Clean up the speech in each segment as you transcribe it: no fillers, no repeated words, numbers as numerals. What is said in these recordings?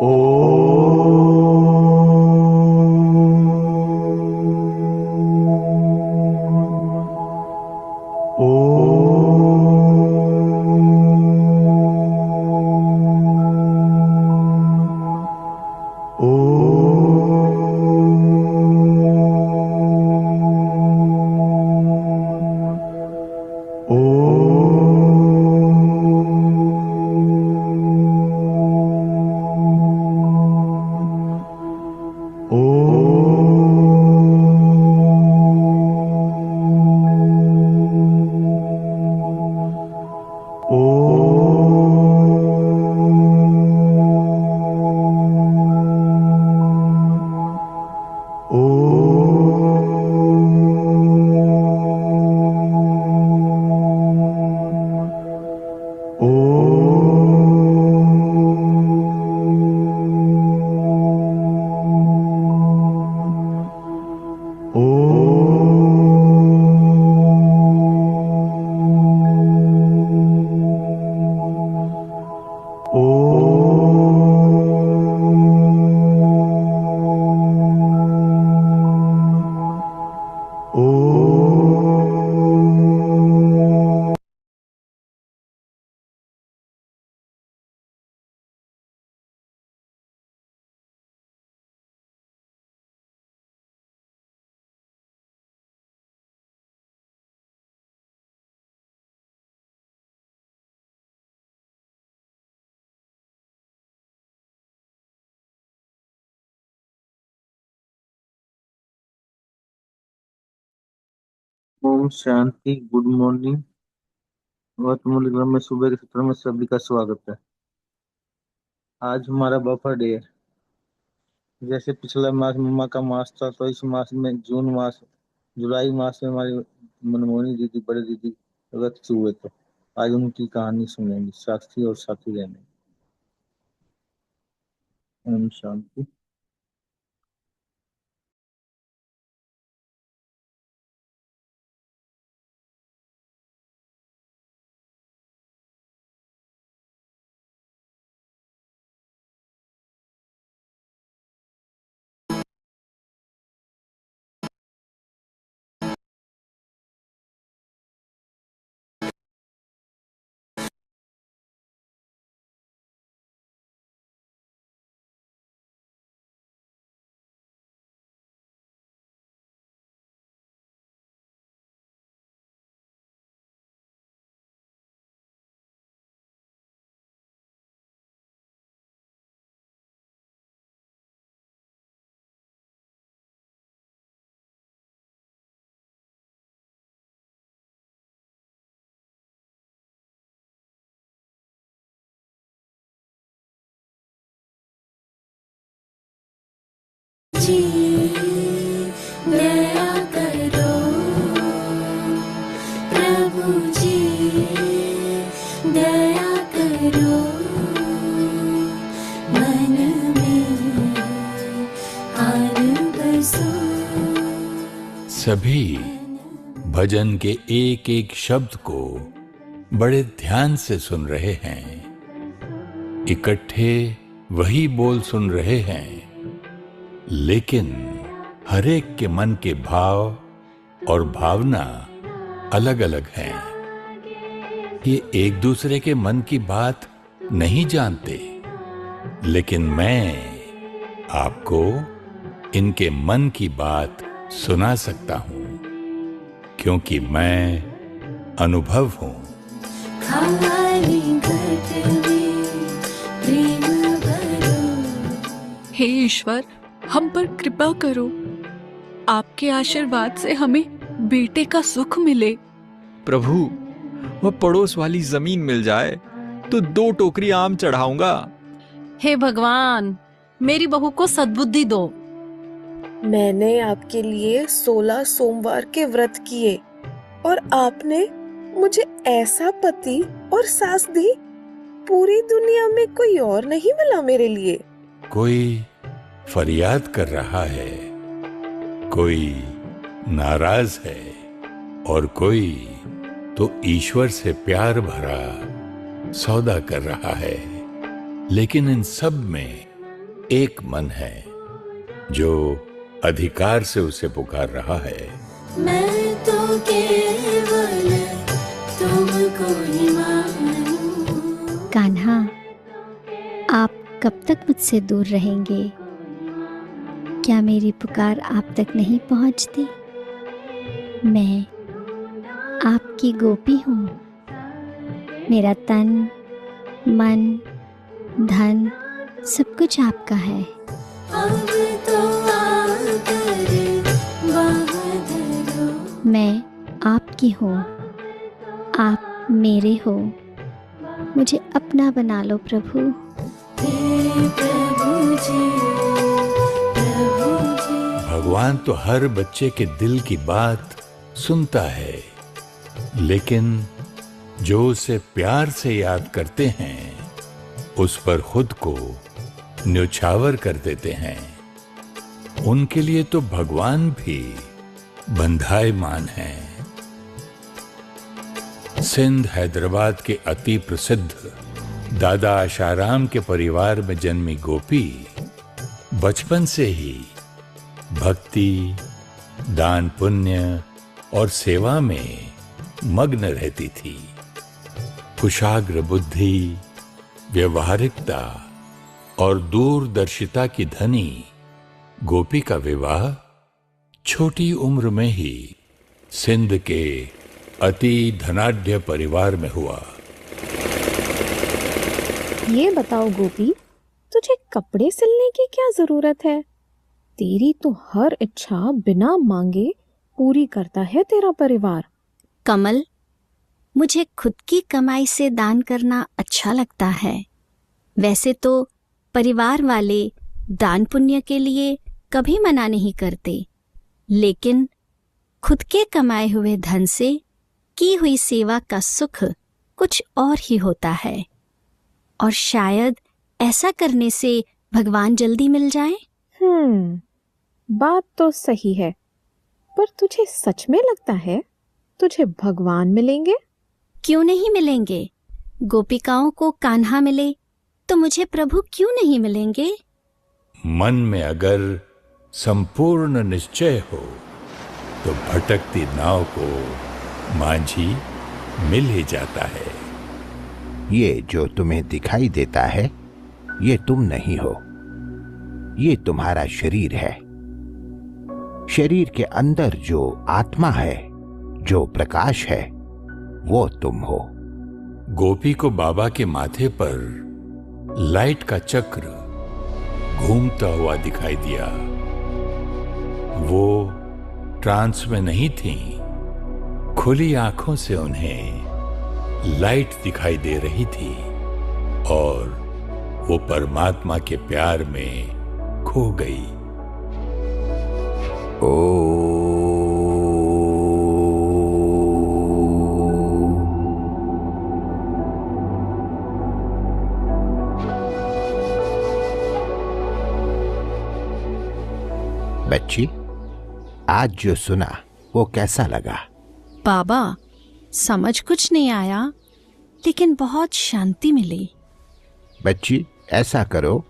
ओम शांति। Good morning. Gautam में सुबह के सत्र में सभी का स्वागत है। आज हमारा बर्थडे है। जैसे पिछला मास मम्मा का मास था, तो इस मास में जून मास जुलाई मास में हमारी मनमोहनी दीदी, बड़ी दीदी व्यक्त हुए, तो आज उनकी कहानी सुनेंगे, साथी और साथी रहने। ओम शांति। जी दया करो प्रभु जी, दया करो मन में हार बसो। सभी भजन के एक एक शब्द को बड़े ध्यान से सुन रहे हैं। इकट्ठे वही बोल सुन रहे हैं, लेकिन हर एक के मन के भाव और भावना अलग अलग हैं। ये एक दूसरे के मन की बात नहीं जानते, लेकिन मैं आपको इनके मन की बात सुना सकता हूं, क्योंकि मैं अनुभव हूं। हे ईश्वर, हम पर कृपा करो। आपके आशीर्वाद से हमें बेटे का सुख मिले। प्रभु, वह पड़ोस वाली जमीन मिल जाए तो 2 टोकरी आम चढ़ाऊंगा। हे भगवान, मेरी बहू को सद्बुद्धि दो। मैंने आपके लिए 16 सोमवार के व्रत किए और आपने मुझे ऐसा पति और सास दी, पूरी दुनिया में कोई और नहीं मिला मेरे लिए। कोई फरियाद कर रहा है, कोई नाराज है, और कोई तो ईश्वर से प्यार भरा सौदा कर रहा है। लेकिन इन सब में एक मन है जो अधिकार से उसे पुकार रहा है। मैं तो केवल तुमको ही मानूं। कान्हा, आप कब तक मुझसे दूर रहेंगे? क्या मेरी पुकार आप तक नहीं पहुंचती? मैं आपकी गोपी हूँ। मेरा तन, मन, धन सब कुछ आपका है। अब तो आकर बाह धरो। मैं आपकी हूँ, आप मेरे हो। मुझे अपना बना लो प्रभु। हे प्रभु जी, प्रभु जी। भगवान तो हर बच्चे के दिल की बात सुनता है, लेकिन जो उसे प्यार से याद करते हैं उस पर खुद को न्योछावर कर देते हैं। उनके लिए तो भगवान भी बंधायमान हैं। सिंध हैदराबाद के अति प्रसिद्ध दादा आशाराम के परिवार में जन्मी गोपी बचपन से ही भक्ति, दान पुण्य और सेवा में मग्न रहती थी। कुशाग्र बुद्धि, व्यवहारिकता और दूरदर्शिता की धनी गोपी का विवाह छोटी उम्र में ही सिंध के अति धनाढ्य परिवार में हुआ। ये बताओ गोपी, तुझे कपड़े सिलने की क्या जरूरत है? तेरी तो हर इच्छा बिना मांगे पूरी करता है तेरा परिवार। कमल, मुझे खुद की कमाई से दान करना अच्छा लगता है। वैसे तो परिवार वाले दान पुण्य के लिए कभी मना नहीं करते, लेकिन खुद के कमाए हुए धन से की हुई सेवा का सुख कुछ और ही होता है। और शायद ऐसा करने से भगवान जल्दी मिल जाए। बात तो सही है, पर तुझे सच में लगता है तुझे भगवान मिलेंगे? क्यों नहीं मिलेंगे? गोपिकाओं को कान्हा मिले तो मुझे प्रभु क्यों नहीं मिलेंगे? मन में अगर संपूर्ण निश्चय हो तो भटकती नाव को मांझी मिल ही जाता है। ये जो तुम्हें दिखाई देता है ये तुम नहीं हो, ये तुम्हारा शरीर है। शरीर के अंदर जो आत्मा है, जो प्रकाश है, वो तुम हो। गोपी को बाबा के माथे पर लाइट का चक्र घूमता हुआ दिखाई दिया। वो ट्रांस में नहीं थीं, खुली आंखों से उन्हें लाइट दिखाई दे रही थी और वो परमात्मा के प्यार में खो गई। बच्ची, आज जो सुना वो कैसा लगा? बाबा, समझ कुछ नहीं आया, लेकिन बहुत शांति मिली। बच्ची, ऐसा करो,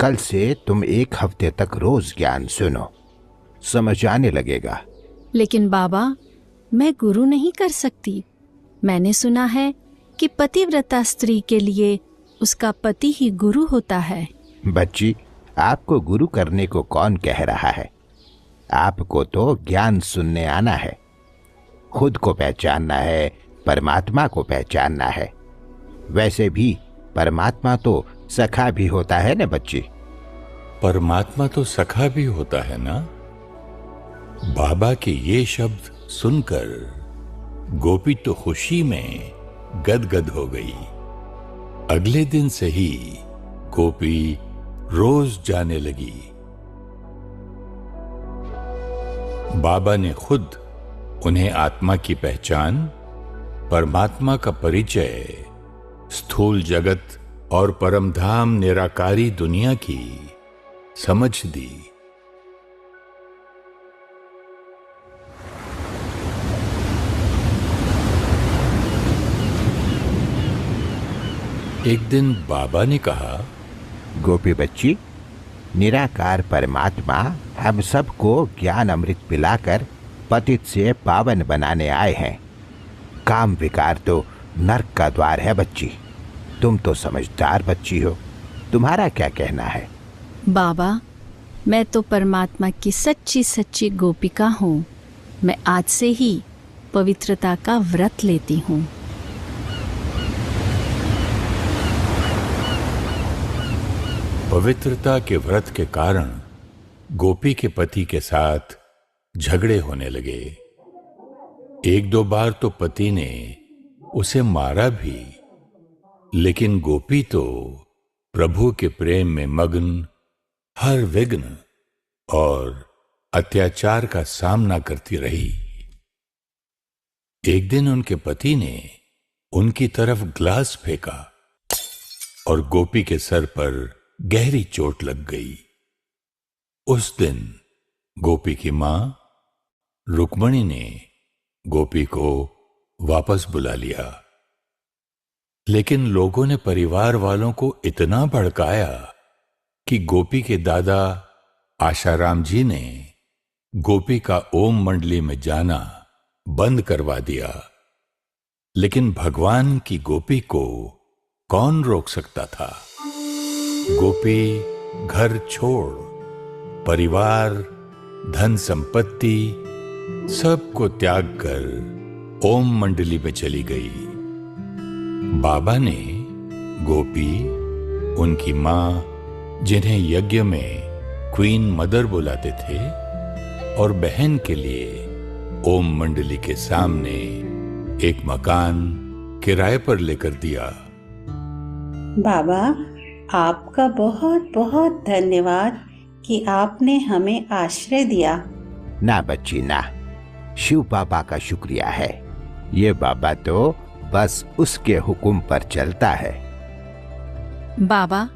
कल से तुम 1 हफ्ते तक रोज ज्ञान सुनो, समझ आने लगेगा। लेकिन बाबा, मैं गुरु नहीं कर सकती। मैंने सुना है कि पतिव्रता स्त्री के लिए उसका पति ही गुरु होता है। बच्ची, आपको गुरु करने को कौन कह रहा है? आपको तो ज्ञान सुनने आना है, खुद को पहचानना है, परमात्मा को पहचानना है। वैसे भी परमात्मा तो सखा भी होता है ना बच्ची? परमात्मा तो सखा भी होता है ना? बाबा के ये शब्द सुनकर गोपी तो खुशी में गदगद हो गई। अगले दिन से ही गोपी रोज जाने लगी। बाबा ने खुद उन्हें आत्मा की पहचान, परमात्मा का परिचय, स्थूल जगत और परमधाम निराकारी दुनिया की समझ दी। एक दिन बाबा ने कहा, गोपी बच्ची, निराकार परमात्मा हम सबको ज्ञान अमृत पिलाकर पतित से पावन बनाने आए हैं। काम विकार तो नरक का द्वार है बच्ची। तुम तो समझदार बच्ची हो, तुम्हारा क्या कहना है? बाबा, मैं तो परमात्मा की सच्ची सच्ची गोपिका हूँ। मैं आज से ही पवित्रता का व्रत लेती हूँ। पवित्रता के व्रत के कारण गोपी के पति के साथ झगड़े होने लगे। एक दो बार तो पति ने उसे मारा भी, लेकिन गोपी तो प्रभु के प्रेम में मग्न हर विघ्न और अत्याचार का सामना करती रही। एक दिन उनके पति ने उनकी तरफ ग्लास फेंका और गोपी के सर पर गहरी चोट लग गई। उस दिन गोपी की मां रुक्मणी ने गोपी को वापस बुला लिया, लेकिन लोगों ने परिवार वालों को इतना भड़काया कि गोपी के दादा आशाराम जी ने गोपी का ओम मंडली में जाना बंद करवा दिया। लेकिन भगवान की गोपी को कौन रोक सकता था? गोपी घर छोड़ परिवार, धन संपत्ति सबको त्याग कर ओम मंडली में चली गई। बाबा ने गोपी, उनकी मां, जिन्हें यज्ञ में क्वीन मदर बुलाते थे, और बहन के लिए ओम मंडली के सामने एक मकान किराए पर लेकर दिया। बाबा, आपका बहुत बहुत धन्यवाद कि आपने हमें आश्रय दिया। ना बच्ची ना, शिव बाबा का शुक्रिया है। ये बाबा तो बस उसके हुक्म पर चलता है। बाबा,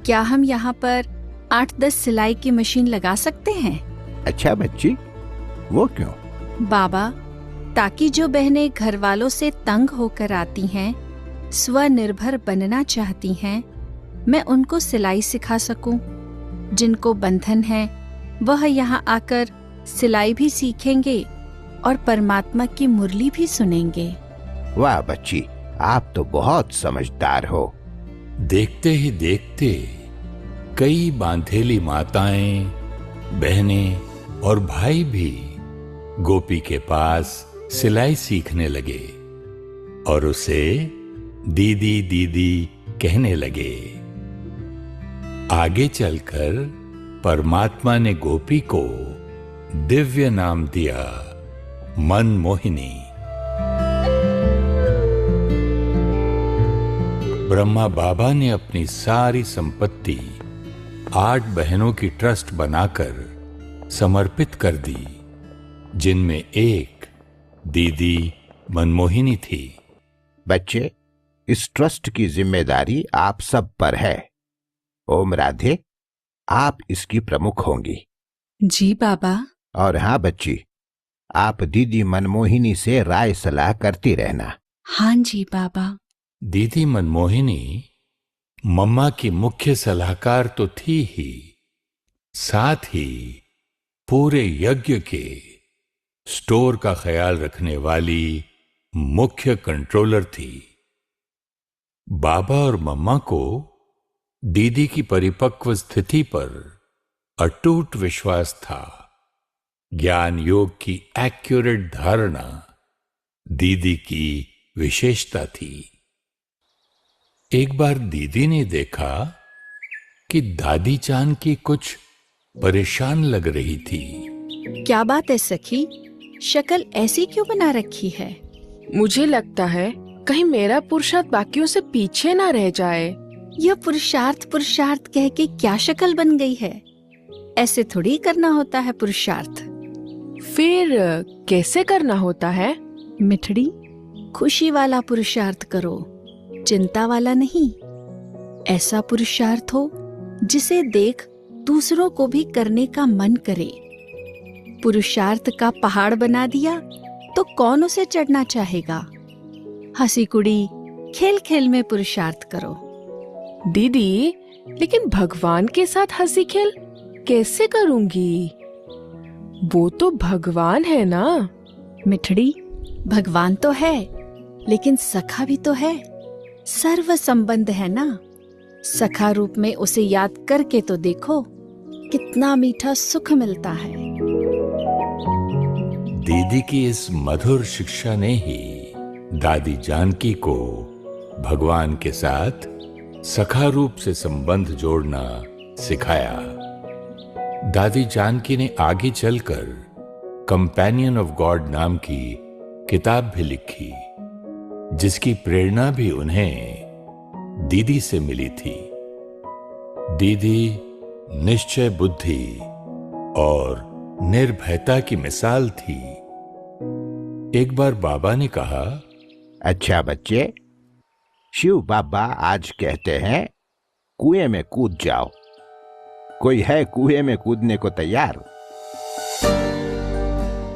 क्या हम यहाँ पर 8-10 सिलाई की मशीन लगा सकते हैं? अच्छा बच्ची, वो क्यों? बाबा, ताकि जो बहनें घर वालों से तंग होकर आती हैं, स्वनिर्भर बनना चाहती हैं, मैं उनको सिलाई सिखा सकूं। जिनको बंधन है वह यहाँ आकर सिलाई भी सीखेंगे और परमात्मा की मुरली भी सुनेंगे। वाह बच्ची, आप तो बहुत समझदार हो। देखते ही देखते कई बांधेली माताएं, बहनें और भाई भी गोपी के पास सिलाई सीखने लगे और उसे दीदी दीदी कहने लगे। आगे चलकर परमात्मा ने गोपी को दिव्य नाम दिया, मनमोहिनी। ब्रह्मा बाबा ने अपनी सारी संपत्ति 8 बहनों की ट्रस्ट बनाकर समर्पित कर दी, जिनमें एक दीदी मनमोहिनी थी। बच्चे, इस ट्रस्ट की जिम्मेदारी आप सब पर है। ओम राधे, आप इसकी प्रमुख होंगी। जी बाबा। और हाँ बच्ची, आप दीदी मनमोहिनी से राय सलाह करती रहना। हाँ जी बाबा। दीदी मनमोहिनी मम्मा की मुख्य सलाहकार तो थी ही, साथ ही पूरे यज्ञ के स्टोर का ख्याल रखने वाली मुख्य कंट्रोलर थी। बाबा और मम्मा को दीदी की परिपक्व स्थिति पर अटूट विश्वास था। ज्ञान योग की एक्यूरेट धारणा दीदी की विशेषता थी। एक बार दीदी ने देखा कि दादी चांद की कुछ परेशान लग रही थी। क्या बात है सखी, शक्ल ऐसी क्यों बना रखी है? मुझे लगता है कहीं मेरा पुरुषार्थ बाकियों से पीछे ना रह जाए। यह पुरुषार्थ पुरुषार्थ कह के क्या शक्ल बन गई है? ऐसे थोड़ी करना होता है पुरुषार्थ। फिर कैसे करना होता है? मिठड़ी, खुशी वाला पुरुषार्थ करो, चिंता वाला नहीं। ऐसा पुरुषार्थ हो जिसे देख दूसरों को भी करने का मन करे। पुरुषार्थ का पहाड़ बना दिया तो कौन उसे चढ़ना चाहेगा? हंसी कुड़ी खेल खेल में पुरुषार्थ करो। दीदी, लेकिन भगवान के साथ हंसी खेल कैसे करूंगी? वो तो भगवान है ना। मिठड़ी, भगवान तो है, लेकिन सखा भी तो है। सर्व संबंध है ना। सखा रूप में उसे याद करके तो देखो, कितना मीठा सुख मिलता है। दीदी की इस मधुर शिक्षा ने ही दादी जानकी को भगवान के साथ सखा रूप से संबंध जोड़ना सिखाया। दादी जानकी ने आगे चलकर कंपेनियन ऑफ गॉड नाम की किताब भी लिखी, जिसकी प्रेरणा भी उन्हें दीदी से मिली थी। दीदी निश्चय बुद्धि और निर्भयता की मिसाल थी। एक बार बाबा ने कहा, अच्छा बच्चे, शिव बाबा आज कहते हैं कुएं में कूद जाओ। कोई है कुएं में कूदने को तैयार?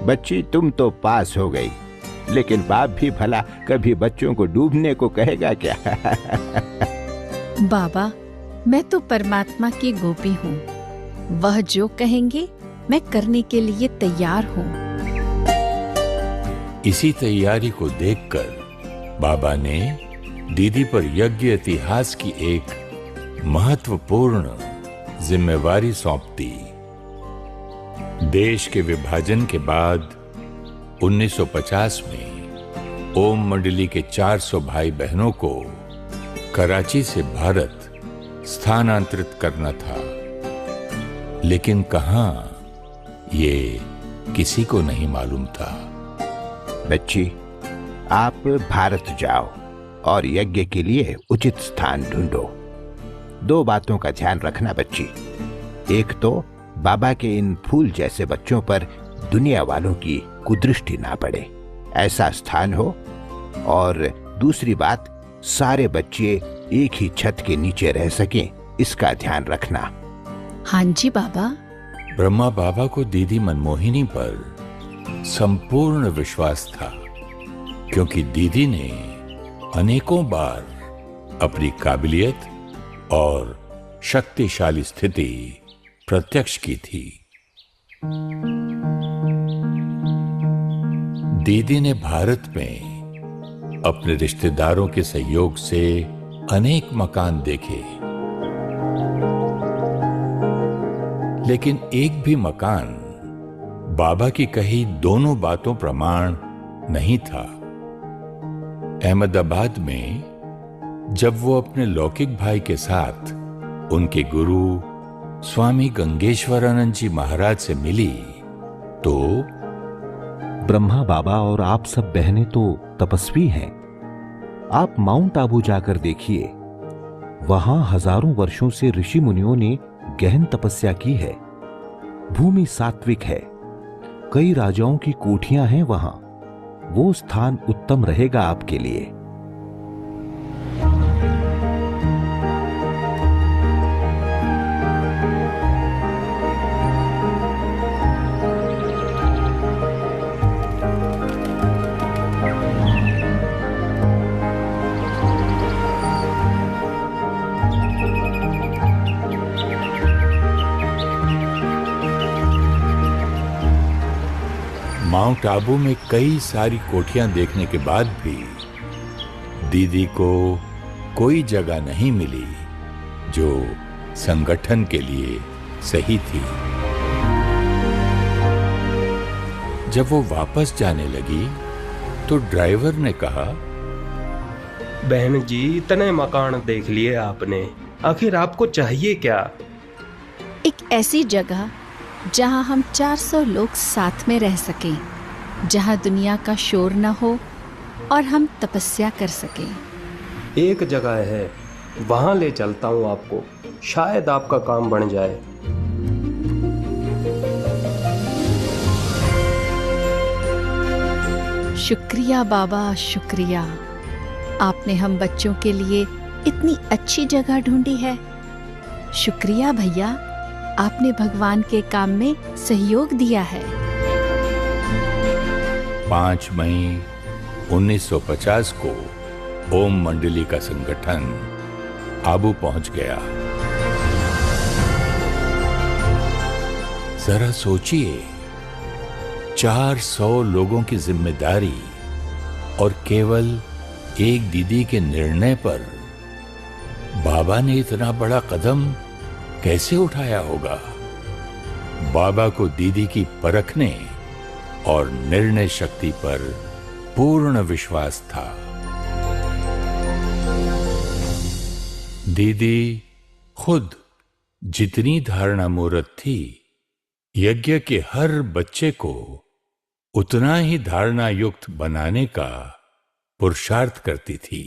बच्ची, तुम तो पास हो गई, लेकिन बाप भी भला कभी बच्चों को डूबने को कहेगा क्या? बाबा, मैं तो परमात्मा की गोपी हूँ। वह जो कहेंगे मैं करने के लिए तैयार हूँ। इसी तैयारी को देखकर बाबा ने दीदी पर यज्ञ इतिहास की एक महत्वपूर्ण जिम्मेवारी सौंप दी। देश के विभाजन के बाद 1950 में ओम मंडली के 400 भाई बहनों को कराची से भारत स्थानांतरित करना था, लेकिन कहां, ये किसी को नहीं मालूम था। बच्ची, आप भारत जाओ और यज्ञ के लिए उचित स्थान ढूंढो। 2 बातों का ध्यान रखना बच्ची। एक तो बाबा के इन फूल जैसे बच्चों पर दुनिया वालों की कुदृष्टि ना पड़े, ऐसा स्थान हो। और दूसरी बात, सारे बच्चे एक ही छत के नीचे रह सकें, इसका ध्यान रखना। हाँ जी बाबा। ब्रह्मा बाबा को दीदी मनमोहिनी पर संपूर्ण विश्वास था, क्योंकि दीदी ने अनेकों बार अपनी काबिलियत और शक्तिशाली स्थिति प्रत्यक्ष की थी। दीदी ने भारत में अपने रिश्तेदारों के सहयोग से अनेक मकान देखे, लेकिन एक भी मकान बाबा की कही दोनों बातों प्रमाण नहीं था। अहमदाबाद में जब वो अपने लौकिक भाई के साथ उनके गुरु स्वामी गंगेश्वरानंद जी महाराज से मिली तो ब्रह्मा बाबा और आप सब बहनें तो तपस्वी हैं। आप माउंट आबू जाकर देखिए, वहां हजारों वर्षों से ऋषि मुनियों ने गहन तपस्या की है। भूमि सात्विक है, कई राजाओं की कोठियां हैं वहां। वो स्थान उत्तम रहेगा आपके लिए। माउंट आबू में कई सारी कोठियां देखने के बाद भी दीदी को कोई जगह नहीं मिली जो संगठन के लिए सही थी। जब वो वापस जाने लगी तो ड्राइवर ने कहा, बहन जी, इतने मकान देख लिए आपने, आखिर आपको चाहिए क्या? एक ऐसी जगह जहां हम 400 लोग साथ में रह सकें, जहां दुनिया का शोर न हो और हम तपस्या कर सकें। एक जगह है, वहां ले चलता हूं आपको, शायद आपका काम बन जाए। शुक्रिया बाबा, शुक्रिया। आपने हम बच्चों के लिए इतनी अच्छी जगह ढूंढी है। शुक्रिया भैया, आपने भगवान के काम में सहयोग दिया है। 5 मई 1950 को ओम मंडली का संगठन आबू पहुंच गया। जरा सोचिए, 400 लोगों की जिम्मेदारी और केवल एक दीदी के निर्णय पर बाबा ने इतना बड़ा कदम कैसे उठाया होगा। बाबा को दीदी की परखने और निर्णय शक्ति पर पूर्ण विश्वास था। दीदी खुद जितनी धारणा मूर्त थी, यज्ञ के हर बच्चे को उतना ही धारणा युक्त बनाने का पुरुषार्थ करती थी।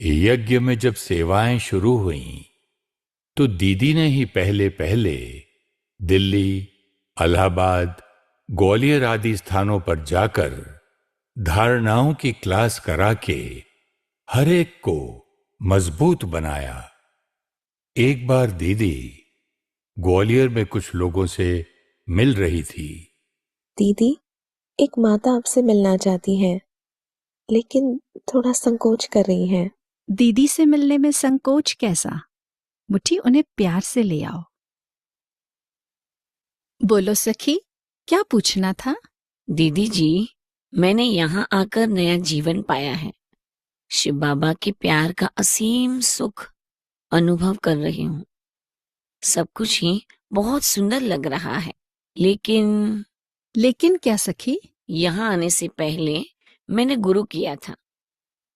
यज्ञ में जब सेवाएं शुरू हुईं, तो दीदी ने ही पहले पहले दिल्ली, इलाहाबाद, ग्वालियर आदि स्थानों पर जाकर धारणाओं की क्लास करा के हर एक को मजबूत बनाया। एक बार दीदी ग्वालियर में कुछ लोगों से मिल रही थी। दीदी, एक माता आपसे मिलना चाहती हैं, लेकिन थोड़ा संकोच कर रही हैं। दीदी से मिलने में संकोच कैसा? मुट्ठी, उन्हें प्यार से ले आओ। बोलो सखी, क्या पूछना था? दीदी जी, मैंने यहाँ आकर नया जीवन पाया है। शिव बाबा के प्यार का असीम सुख अनुभव कर रही हूँ। सब कुछ ही बहुत सुंदर लग रहा है, लेकिन क्या सखी? यहाँ आने से पहले मैंने गुरु किया था।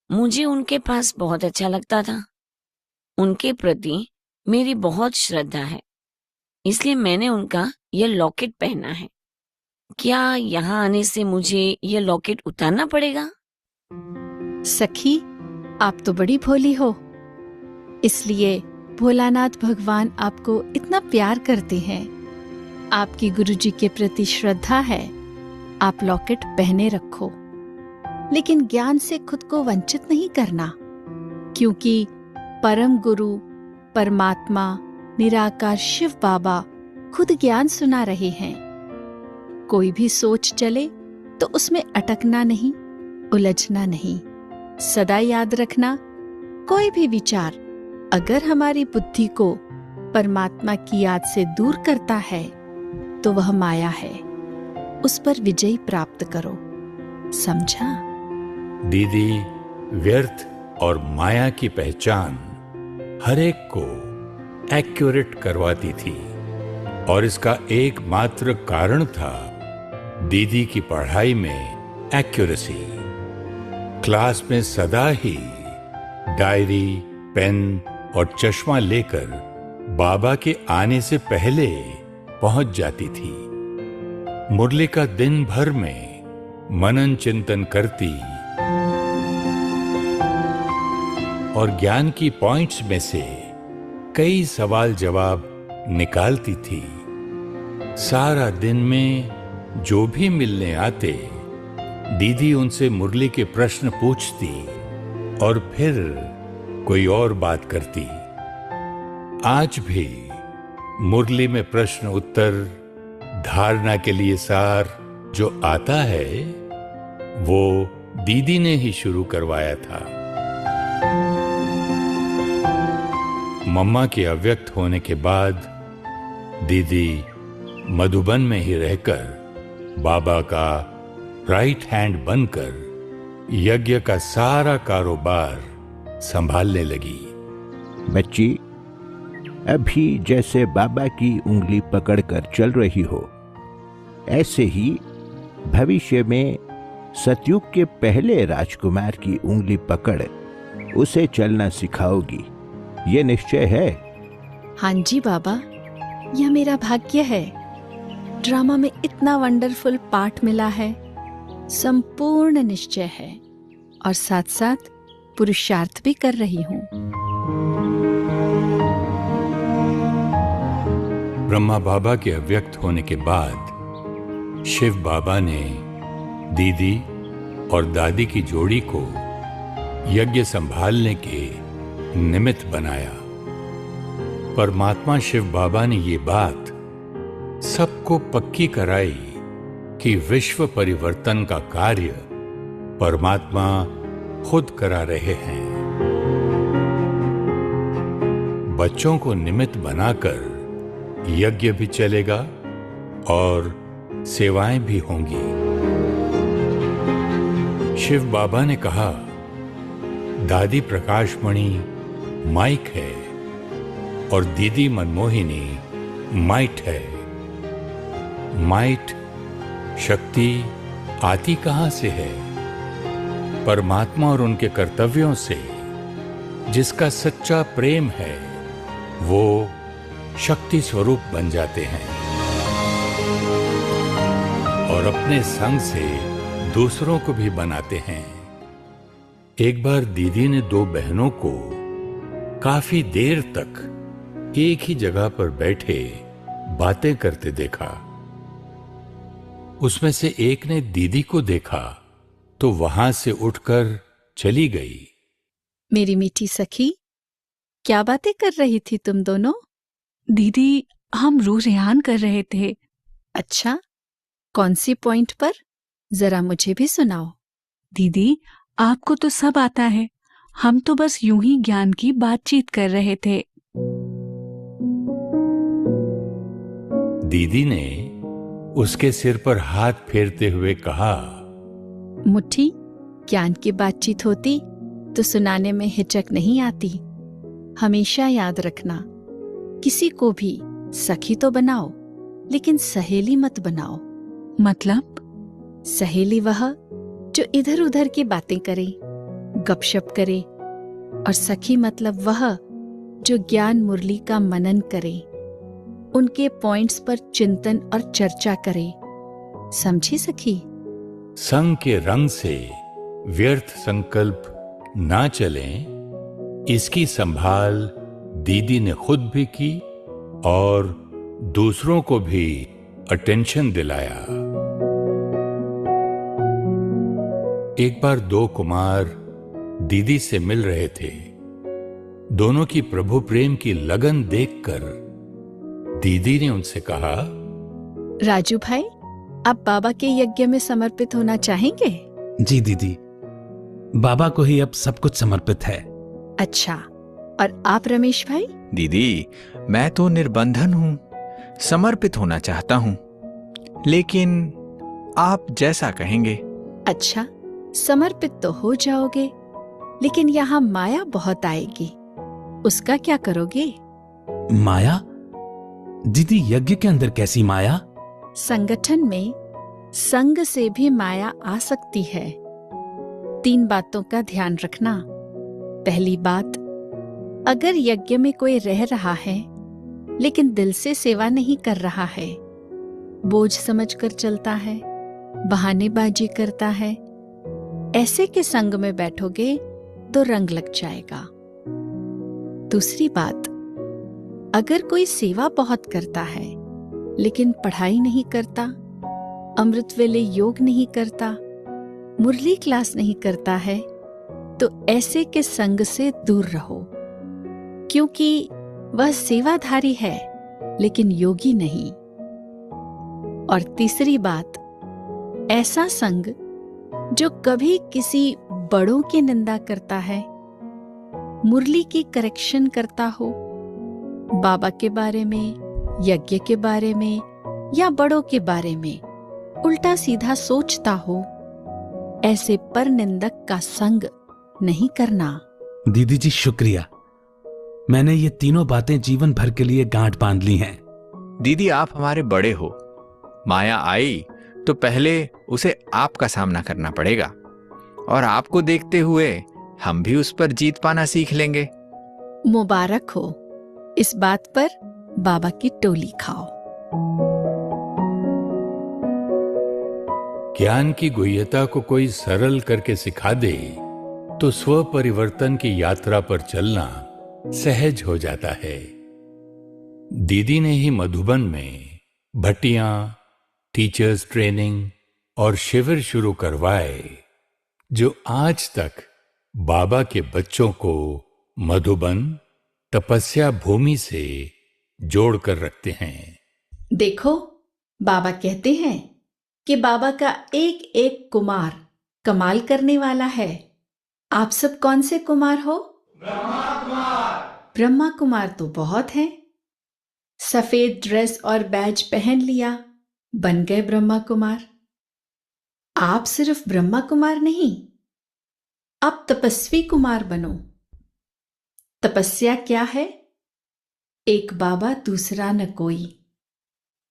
मुझे उनके पास बहुत अच्छा लगता था। उनके प्रति मेरी बहुत श्रद्धा है, इसलिए मैंने उनका यह लॉकेट पहना है। क्या यहाँ आने से मुझे यह लॉकेट उतारना पड़ेगा? सखी, आप तो बड़ी भोली हो, इसलिए भोलानाथ भगवान आपको इतना प्यार करते हैं। आपकी गुरुजी के प्रति श्रद्धा है, आप लॉकेट पहने रखो। लेकिन ज्ञान से खुद को वंचित नहीं करना, क्योंकि परम गुरु परमात्मा निराकार शिव बाबा खुद ज्ञान सुना रहे हैं। कोई भी सोच चले तो उसमें अटकना नहीं, उलझना नहीं। सदा याद रखना, कोई भी विचार अगर हमारी बुद्धि को परमात्मा की याद से दूर करता है तो वह माया है। उस पर विजय प्राप्त करो, समझा? दीदी व्यर्थ और माया की पहचान हर एक को एक्यूरेट करवाती थी, और इसका एकमात्र कारण था दीदी की पढ़ाई में एक्यूरेसी। क्लास में सदा ही डायरी, पेन और चश्मा लेकर बाबा के आने से पहले पहुंच जाती थी। मुरली का दिन भर में मनन चिंतन करती और ज्ञान की पॉइंट्स में से कई सवाल जवाब निकालती थी। सारा दिन में जो भी मिलने आते, दीदी उनसे मुरली के प्रश्न पूछती और फिर कोई और बात करती। आज भी मुरली में प्रश्न उत्तर, धारणा के लिए सार जो आता है, वो दीदी ने ही शुरू करवाया था। मम्मा के अव्यक्त होने के बाद दीदी मधुबन में ही रहकर बाबा का राइट हैंड बनकर यज्ञ का सारा कारोबार संभालने लगी। बच्ची, अभी जैसे बाबा की उंगली पकड़कर चल रही हो, ऐसे ही भविष्य में सतयुग के पहले राजकुमार की उंगली पकड़ उसे चलना सिखाओगी, ये निश्चय है? हाँ जी बाबा, यह मेरा भाग्य है। ड्रामा में इतना वंडरफुल पार्ट मिला है, संपूर्ण निश्चय है, और साथ साथ पुरुषार्थ भी कर रही हूँ। ब्रह्मा बाबा के अव्यक्त होने के बाद शिव बाबा ने दीदी और दादी की जोड़ी को यज्ञ संभालने के निमित्त बनाया। परमात्मा शिव बाबा ने ये बात सबको पक्की कराई कि विश्व परिवर्तन का कार्य परमात्मा खुद करा रहे हैं। बच्चों को निमित्त बनाकर यज्ञ भी चलेगा और सेवाएं भी होंगी। शिव बाबा ने कहा, दादी प्रकाशमणि माइक है और दीदी मनमोहिनी माइट है। माइट शक्ति आती कहां से है? परमात्मा और उनके कर्तव्यों से। जिसका सच्चा प्रेम है वो शक्ति स्वरूप बन जाते हैं और अपने संग से दूसरों को भी बनाते हैं। एक बार दीदी ने दो बहनों को काफी देर तक एक ही जगह पर बैठे बातें करते देखा। उसमें से एक ने दीदी को देखा तो वहां से उठकर चली गई। मेरी मीठी सखी, क्या बातें कर रही थी तुम दोनों? दीदी, हम रूह रेहान कर रहे थे। अच्छा, कौन सी पॉइंट पर? जरा मुझे भी सुनाओ। दीदी, आपको तो सब आता है, हम तो बस यूं ही ज्ञान की बातचीत कर रहे थे। दीदी ने उसके सिर पर हाथ फेरते हुए कहा, मुट्ठी, ज्ञान की बातचीत होती तो सुनाने में हिचक नहीं आती। हमेशा याद रखना, किसी को भी सखी तो बनाओ, लेकिन सहेली मत बनाओ। मतलब? सहेली वह जो इधर उधर की बातें करे, गपशप करे, और सखी मतलब वह जो ज्ञान मुरली का मनन करे, उनके पॉइंट्स पर चिंतन और चर्चा करे। समझी सखी? संग के रंग से व्यर्थ संकल्प ना चलें, इसकी संभाल दीदी ने खुद भी की और दूसरों को भी अटेंशन दिलाया। एक बार दो कुमार दीदी से मिल रहे थे। दोनों की प्रभु प्रेम की लगन देखकर दीदी ने उनसे कहा, राजू भाई, आप बाबा के यज्ञ में समर्पित होना चाहेंगे? जी दीदी, बाबा को ही अब सब कुछ समर्पित है। अच्छा, और आप रमेश भाई? दीदी, मैं तो निर्बंधन हूं, समर्पित होना चाहता हूं, लेकिन आप जैसा कहेंगे। अच्छा, समर्पित तो हो जाओगे, लेकिन यहाँ माया बहुत आएगी, उसका क्या करोगे? माया? दीदी, यज्ञ के अंदर कैसी माया? संगठन में संग से भी माया आ सकती है। 3 बातों का ध्यान रखना। पहली बात, अगर यज्ञ में कोई रह रहा है लेकिन दिल से सेवा नहीं कर रहा है, बोझ समझकर चलता है, बहानेबाजी करता है, ऐसे के संग में बैठोगे तो रंग लग जाएगा। दूसरी बात, अगर कोई सेवा बहुत करता है लेकिन पढ़ाई नहीं करता, अमृत वेले योग नहीं करता, मुरली क्लास नहीं करता है, तो ऐसे के संग से दूर रहो, क्योंकि वह सेवाधारी है लेकिन योगी नहीं। और तीसरी बात, ऐसा संग जो कभी किसी बड़ों की निंदा करता है, मुरली की करेक्शन करता हो, बाबा के बारे में, यज्ञ के बारे में या बड़ों के बारे में उल्टा सीधा सोचता हो, ऐसे पर निंदक का संग नहीं करना। दीदी जी, शुक्रिया। मैंने ये तीनों बातें जीवन भर के लिए गांठ बांध ली हैं। दीदी, आप हमारे बड़े हो, माया आई तो पहले उसे आपका सामना करना पड़ेगा, और आपको देखते हुए हम भी उस पर जीत पाना सीख लेंगे। मुबारक हो, इस बात पर बाबा की टोली खाओ। ज्ञान की गुह्यता को कोई सरल करके सिखा दे तो स्व परिवर्तन की यात्रा पर चलना सहज हो जाता है। दीदी ने ही मधुबन में भट्टियां, टीचर्स ट्रेनिंग और शिविर शुरू करवाए, जो आज तक बाबा के बच्चों को मधुबन तपस्या भूमि से जोड़ कर रखते हैं। देखो, बाबा कहते हैं कि बाबा का एक एक कुमार कमाल करने वाला है। आप सब कौन से कुमार हो? ब्रह्मा कुमार। ब्रह्मा कुमार तो बहुत हैं। सफेद ड्रेस और बैज पहन लिया, बन गए ब्रह्मा कुमार। आप सिर्फ ब्रह्मा कुमार नहीं, अब तपस्वी कुमार बनो। तपस्या क्या है? एक बाबा दूसरा न कोई,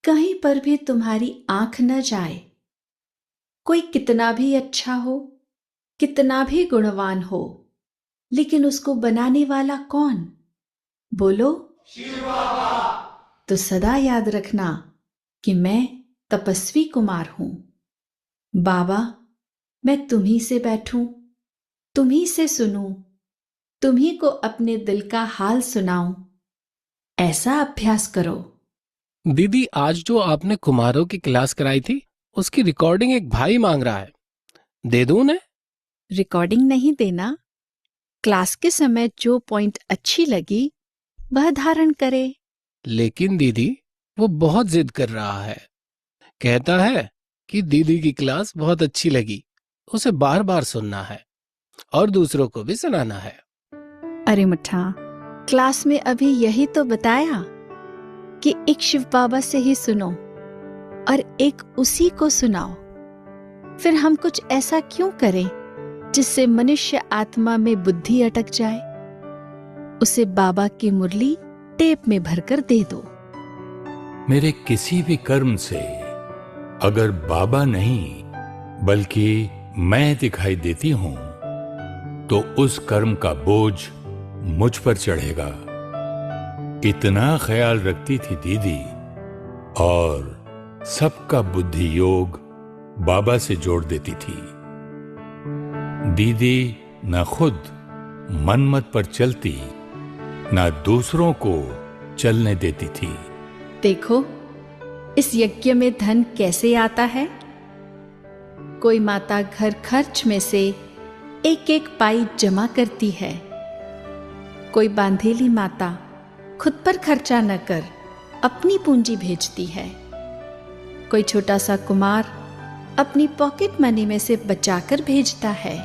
कहीं पर भी तुम्हारी आंख न जाए। कोई कितना भी अच्छा हो, कितना भी गुणवान हो, लेकिन उसको बनाने वाला कौन? बोलो, शिव बाबा। तो सदा याद रखना कि मैं तपस्वी कुमार हूं। बाबा, मैं तुम्ही से बैठूं, तुम्ही से सुनूं, तुम्ही को अपने दिल का हाल सुनाऊं, ऐसा अभ्यास करो। दीदी, आज जो आपने कुमारों की क्लास कराई थी उसकी रिकॉर्डिंग एक भाई मांग रहा है, दे दूं उन्हें? रिकॉर्डिंग नहीं देना, क्लास के समय जो पॉइंट अच्छी लगी वह धारण करे। लेकिन दीदी, वो बहुत जिद कर रहा है, कहता है कि दीदी की क्लास बहुत अच्छी लगी, उसे बार बार सुनना है और दूसरों को भी सुनाना है। अरे मुट्ठा, क्लास में अभी यही तो बताया कि एक शिव बाबा से ही सुनो और एक उसी को सुनाओ। फिर हम कुछ ऐसा क्यों करें जिससे मनुष्य आत्मा में बुद्धि अटक जाए? उसे बाबा की मुरली टेप में भरकर दे दो। मेरे किसी भी कर्म से अगर बाबा नहीं बल्कि मैं दिखाई देती हूं तो उस कर्म का बोझ मुझ पर चढ़ेगा। इतना ख्याल रखती थी दीदी, और सबका बुद्धि योग बाबा से जोड़ देती थी। दीदी न खुद मनमत पर चलती, न दूसरों को चलने देती थी। देखो, इस यज्ञ में धन कैसे आता है। कोई माता घर खर्च में से एक एक पाई जमा करती है। कोई बांधेली माता खुद पर खर्चा न कर अपनी पूंजी भेजती है। कोई छोटा सा कुमार अपनी पॉकेट मनी में से बचाकर भेजता है।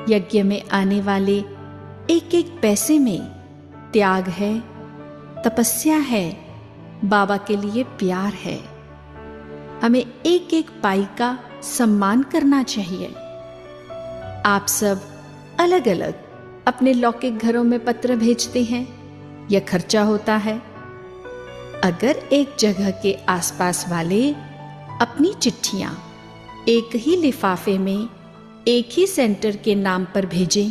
यज्ञ में आने वाले एक एक पैसे में त्याग है, तपस्या है, बाबा के लिए प्यार है। हमें एक एक पाई का सम्मान करना चाहिए। आप सब अलग अलग अपने लौकिक घरों में पत्र भेजते हैं, यह खर्चा होता है। अगर एक जगह के आसपास वाले अपनी चिट्ठियां एक ही लिफाफे में एक ही सेंटर के नाम पर भेजें,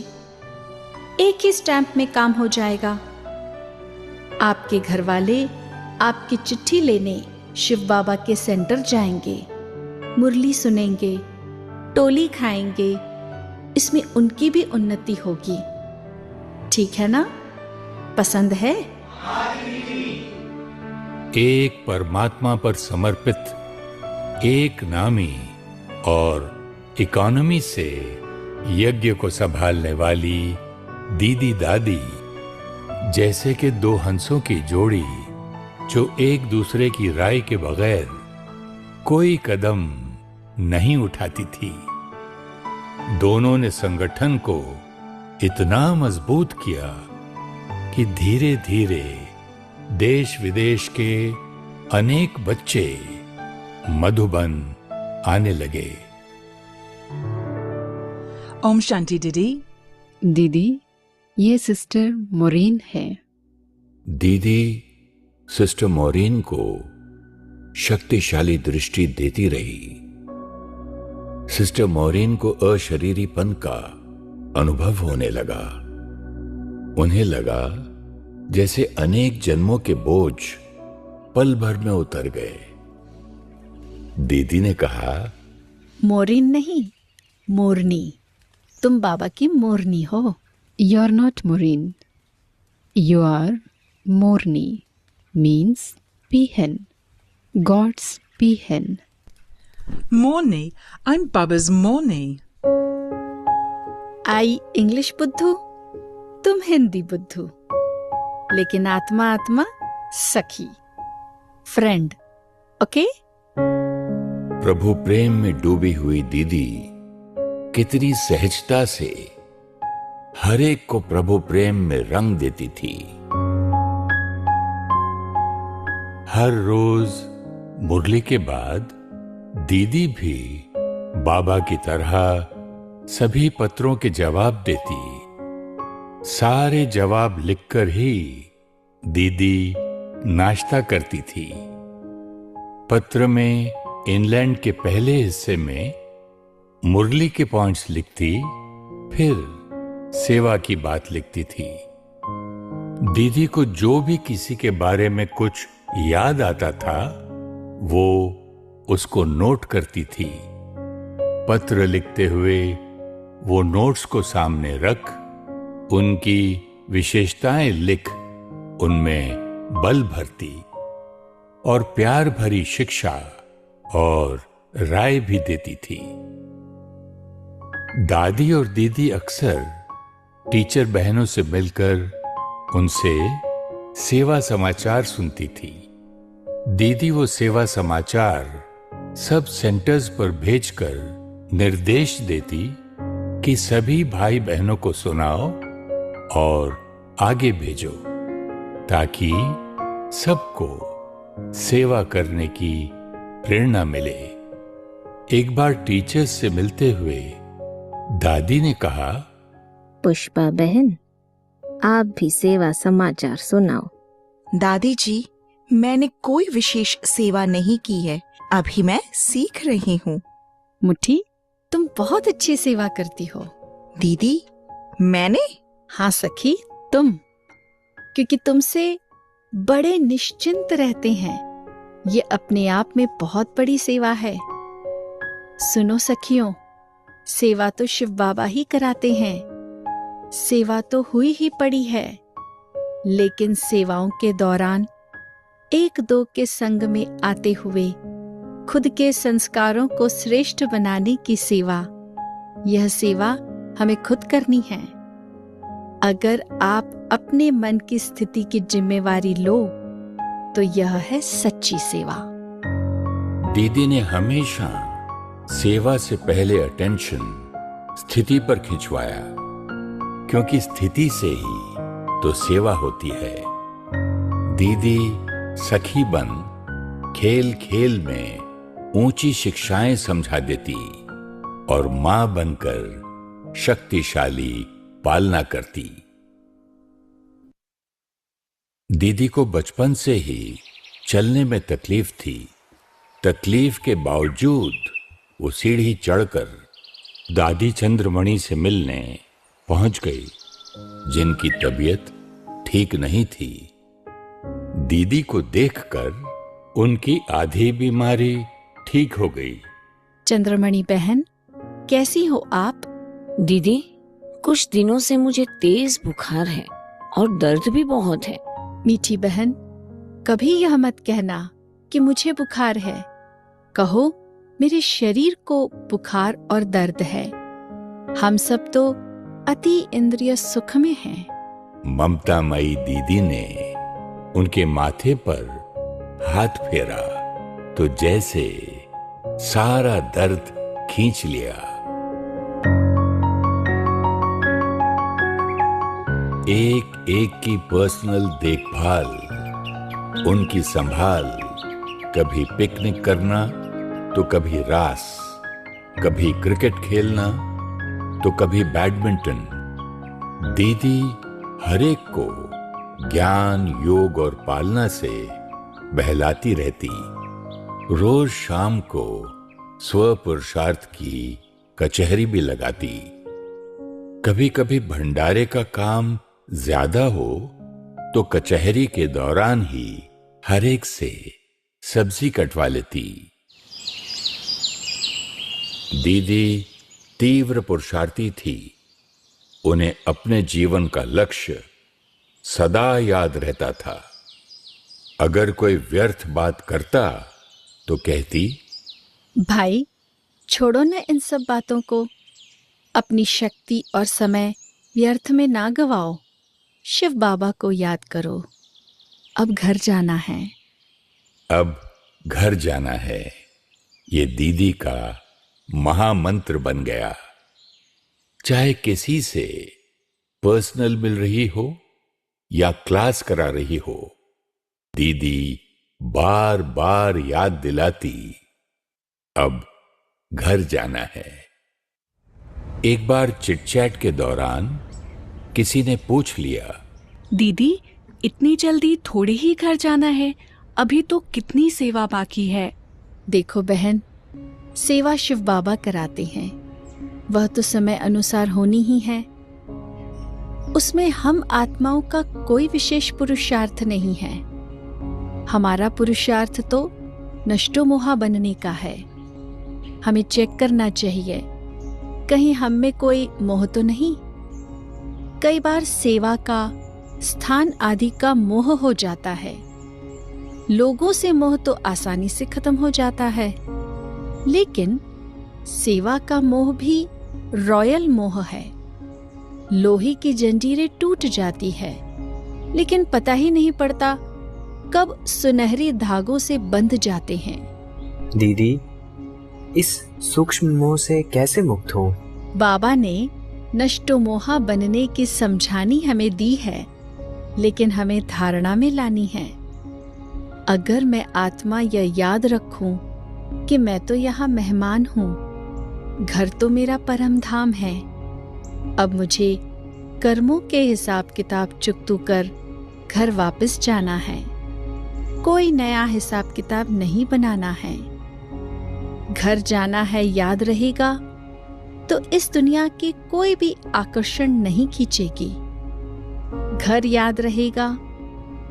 एक ही स्टैंप में काम हो जाएगा। आपके घर वाले आपकी चिट्ठी लेने शिव बाबा के सेंटर जाएंगे, मुरली सुनेंगे, टोली खाएंगे, इसमें उनकी भी उन्नति होगी। ठीक है ना? पसंद है? एक परमात्मा पर समर्पित, एक नामी और इकोनॉमी से यज्ञ को संभालने वाली दीदी दादी जैसे कि दो हंसों की जोड़ी जो एक दूसरे की राय के बगैर कोई कदम नहीं उठाती थी। दोनों ने संगठन को इतना मजबूत किया कि धीरे धीरे देश विदेश के अनेक बच्चे मधुबन आने लगे। ओम शांति दीदी। दीदी, ये सिस्टर मोरीन है। दीदी सिस्टर मोरीन को शक्तिशाली दृष्टि देती रही। सिस्टर मोरीन को अशरीरीपन का अनुभव होने लगा। उन्हें लगा जैसे अनेक जन्मों के बोझ पल भर में उतर गए। दीदी ने कहा, मोरीन नहीं, मोरनी। तुम बाबा की मोरनी हो। यू आर नॉट मोरीन, यू आर मोरनी, means peahen, God's peahen. Morni, I'm Baba's Morni. I English बुद्धू, तुम हिंदी बुद्धू, लेकिन आत्मा आत्मा सखी, फ्रेंड। ओके? प्रभु प्रेम में डूबी हुई दीदी कितनी सहजता से हर एक को प्रभु प्रेम में रंग देती थी। हर रोज मुरली के बाद दीदी भी बाबा की तरह सभी पत्रों के जवाब देती। सारे जवाब लिखकर ही दीदी नाश्ता करती थी। पत्र में इंग्लैंड के पहले हिस्से में मुरली के पॉइंट्स लिखती, फिर सेवा की बात लिखती थी। दीदी को जो भी किसी के बारे में कुछ याद आता था वो उसको नोट करती थी। पत्र लिखते हुए वो नोट्स को सामने रख उनकी विशेषताएं लिख उनमें बल भरती और प्यार भरी शिक्षा और राय भी देती थी। दादी और दीदी अक्सर टीचर बहनों से मिलकर उनसे सेवा समाचार सुनती थी। दीदी वो सेवा समाचार सब सेंटर्स पर भेजकर निर्देश देती कि सभी भाई बहनों को सुनाओ और आगे भेजो, ताकि सबको सेवा करने की प्रेरणा मिले। एक बार टीचर्स से मिलते हुए दादी ने कहा, पुष्पा बहन, आप भी सेवा समाचार सुनाओ। दादी जी, मैंने कोई विशेष सेवा नहीं की है, अभी मैं सीख रही हूँ। मुट्ठी, तुम बहुत अच्छी सेवा करती हो। दीदी, मैंने? हाँ सखी, तुम, क्योंकि तुमसे बड़े निश्चिंत रहते हैं। ये अपने आप में बहुत बड़ी सेवा है। सुनो सखियों, सेवा तो शिव बाबा ही कराते हैं। सेवा तो हुई ही पड़ी है, लेकिन सेवाओं के दौरान एक दो के संग में आते हुए खुद के संस्कारों को श्रेष्ठ बनाने की सेवा, यह सेवा हमें खुद करनी है। अगर आप अपने मन की स्थिति की जिम्मेवारी लो तो यह है सच्ची सेवा। दीदी ने हमेशा सेवा से पहले अटेंशन स्थिति पर खिंचवाया, क्योंकि स्थिति से ही तो सेवा होती है। दीदी सखी बन खेल खेल में ऊंची शिक्षाएं समझा देती और मां बनकर शक्तिशाली पालना करती। दीदी को बचपन से ही चलने में तकलीफ थी। तकलीफ के बावजूद वो सीढ़ी चढ़कर दादी चंद्रमणि से मिलने पहुंच गई, जिनकी तबीयत ठीक नहीं थी। दीदी को देखकर उनकी आधी बीमारी ठीक हो गई। चंद्रमणि बहन, कैसी हो आप? दीदी, कुछ दिनों से मुझे तेज बुखार है और दर्द भी बहुत है। मीठी बहन, कभी यह मत कहना कि मुझे बुखार है। कहो, मेरे शरीर को बुखार और दर्द है। हम सब तो अति इंद्रिय सुख में हैं। ममतामयी दीदी ने उनके माथे पर हाथ फेरा तो जैसे सारा दर्द खींच लिया। एक एक की पर्सनल देखभाल, उनकी संभाल, कभी पिकनिक करना तो कभी रास, कभी क्रिकेट खेलना तो कभी बैडमिंटन। दीदी हर एक को ज्ञान, योग और पालना से बहलाती रहती। रोज शाम को स्व पुरुषार्थ की कचहरी भी लगाती। कभी कभी भंडारे का काम ज्यादा हो तो कचहरी के दौरान ही हर एक से सब्जी कटवा लेती। दीदी तीव्र पुरुषार्थी थी। उन्हें अपने जीवन का लक्ष्य सदा याद रहता था। अगर कोई व्यर्थ बात करता तो कहती, भाई छोड़ो न इन सब बातों को, अपनी शक्ति और समय व्यर्थ में ना गवाओ। शिव बाबा को याद करो। अब घर जाना है। अब घर जाना है, ये दीदी का महामंत्र बन गया। चाहे किसी से पर्सनल मिल रही हो या क्लास करा रही हो, दीदी बार बार याद दिलाती अब घर जाना है। एक बार चिटचैट के दौरान किसी ने पूछ लिया, दीदी इतनी जल्दी थोड़ी ही घर जाना है, अभी तो कितनी सेवा बाकी है। देखो बहन, सेवा शिव बाबा कराते हैं, वह तो समय अनुसार होनी ही है। उसमें हम आत्माओं का कोई विशेष पुरुषार्थ नहीं है। हमारा पुरुषार्थ तो नष्टो मोहा बनने का है। हमें चेक करना चाहिए कहीं हम में कोई मोह तो नहीं। कई बार सेवा का, स्थान आदि का मोह हो जाता है। लोगों से मोह तो आसानी से खत्म हो जाता है, लेकिन सेवा का मोह भी रॉयल मोह है। लोहे की जंजीरें टूट जाती है, लेकिन पता ही नहीं पड़ता कब सुनहरे धागों से बंध जाते हैं। दीदी, इस सूक्ष्म मोह से कैसे मुक्त हो? बाबा ने नष्टो मोहा बनने की समझानी हमें दी है, लेकिन हमें धारणा में लानी है। अगर मैं आत्मा यह याद रखूं कि मैं तो यहाँ मेहमान हूँ, घर तो मेरा परम धाम है, अब मुझे कर्मों के हिसाब किताब चुकतू कर घर वापस जाना है। कोई नया हिसाब किताब नहीं बनाना है। घर जाना है याद रहेगा तो इस दुनिया की कोई भी आकर्षण नहीं खींचेगी। घर याद रहेगा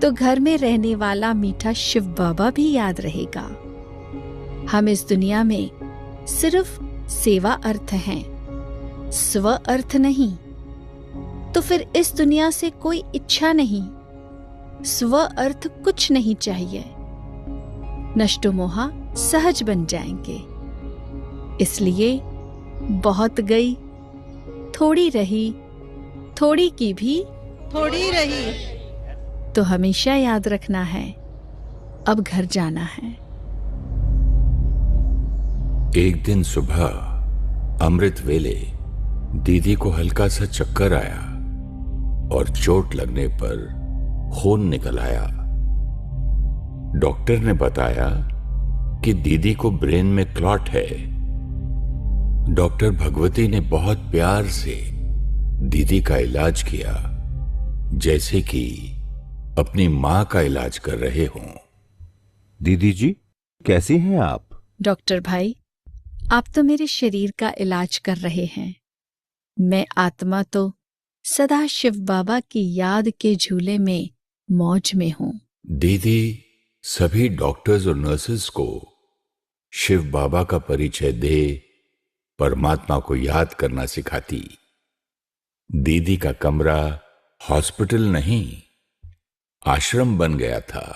तो घर में रहने वाला मीठा शिव बाबा भी याद रहेगा। हम इस दुनिया में सिर्फ सेवा अर्थ हैं, स्व अर्थ नहीं। तो फिर इस दुनिया से कोई इच्छा नहीं, स्व अर्थ कुछ नहीं चाहिए। नष्टो मोहा सहज बन जाएंगे। इसलिए बहुत गई, थोड़ी रही, थोड़ी की भी थोड़ी रही। तो हमेशा याद रखना है, अब घर जाना है। एक दिन सुबह अमृत वेले दीदी को हल्का सा चक्कर आया और चोट लगने पर खून निकल आया। डॉक्टर ने बताया कि दीदी को ब्रेन में क्लॉट है। डॉक्टर भगवती ने बहुत प्यार से दीदी का इलाज किया, जैसे कि अपनी मां का इलाज कर रहे हों। दीदी जी, कैसी हैं आप? डॉक्टर भाई, आप तो मेरे शरीर का इलाज कर रहे हैं। मैं आत्मा तो सदा शिव बाबा की याद के झूले में मौज में हूं। दीदी सभी डॉक्टर्स और नर्सेस को शिव बाबा का परिचय दे परमात्मा को याद करना सिखाती। दीदी का कमरा हॉस्पिटल नहीं, आश्रम बन गया था,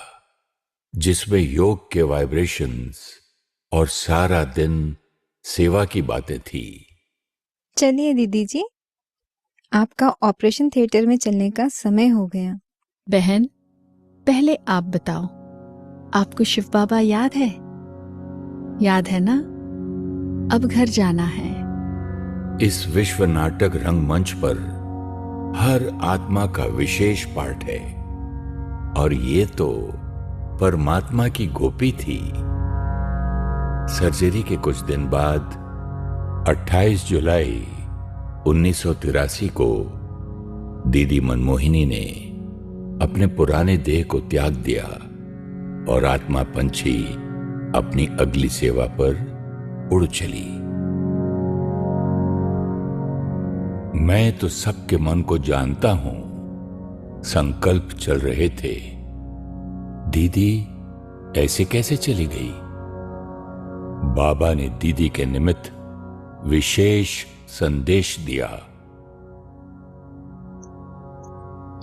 जिसमें योग के वाइब्रेशंस और सारा दिन सेवा की बातें थी। चलिए दीदी जी, आपका ऑपरेशन थिएटर में चलने का समय हो गया। बहन, पहले आप बताओ, आपको शिव बाबा याद है? याद है ना? अब घर जाना है। इस विश्व नाटक रंगमंच पर हर आत्मा का विशेष पार्ट है, और ये तो परमात्मा की गोपी थी। सर्जरी के कुछ दिन बाद 28 जुलाई 1983 को दीदी मनमोहिनी ने अपने पुराने देह को त्याग दिया और आत्मा पंछी अपनी अगली सेवा पर उड़ चली। मैं तो सबके मन को जानता हूं। संकल्प चल रहे थे, दीदी ऐसे कैसे चली गई? बाबा ने दीदी के निमित्त विशेष संदेश दिया।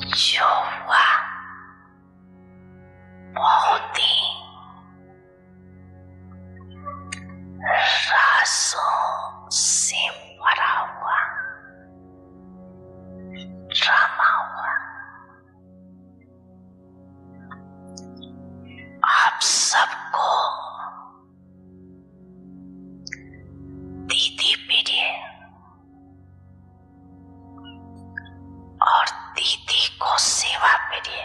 जो हुआ बहुत ही राजों से भरा हुआ ड्रामा हुआ। आप सबको दीदी प्रिय और दीदी को सेवा प्रिय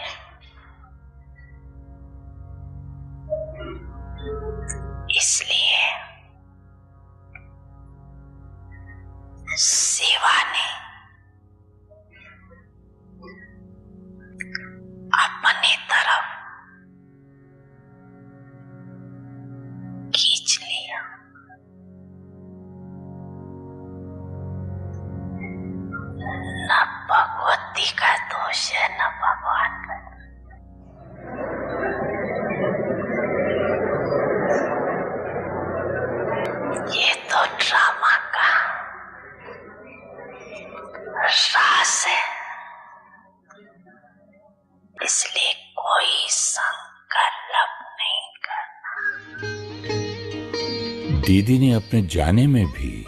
दीदी ने अपने जाने में भी